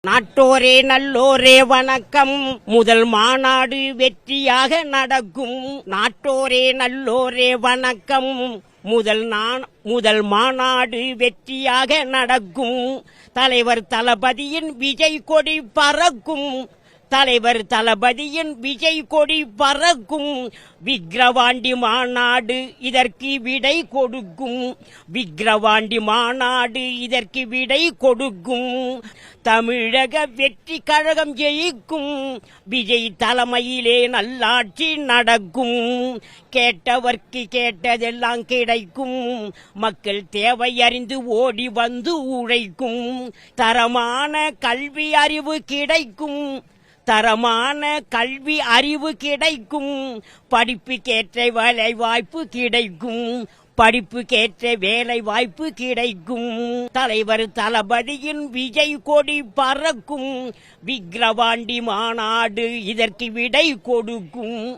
நாட்டோரே நல்லோரே வணக்கம். முதல் மாநாடு வெற்றியாக நடக்கும். நாட்டோரே நல்லோரே வணக்கம். முதல் மாநாடு வெற்றியாக நடக்கும். தலைவர் தளபதியின் விஜய் கொடி பறக்கும். தலைவர் தளபதியின் விஜய் கொடி பறக்கும். விக்கிரவாண்டி மாநாடு இதற்கு விடை கொடுக்கும். விக்கிரவாண்டி மாநாடு இதற்கு விடை கொடுக்கும். தமிழக வெற்றி கழகம் ஜெயிக்கும். விஜய் தலைமையிலே நல்லாட்சி நடக்கும். கேட்டவர்க்கு கேட்டதெல்லாம் கிடைக்கும். மக்கள் தேவை அறிந்து ஓடி வந்து உழைக்கும். தரமான கல்வி அறிவு கிடைக்கும். தரமான கல்வி அறிவு கிடைக்கும். படிப்புக்கேற்ற வேலை வாய்ப்பு கிடைக்கும். படிப்புக்கேற்ற வேலை வாய்ப்பு கிடைக்கும். தலைவர் தளபதியின் விஜய் கொடி பறக்கும். விக்கிரவாண்டி மாநாடு இதற்கு விடை கொடுக்கும்.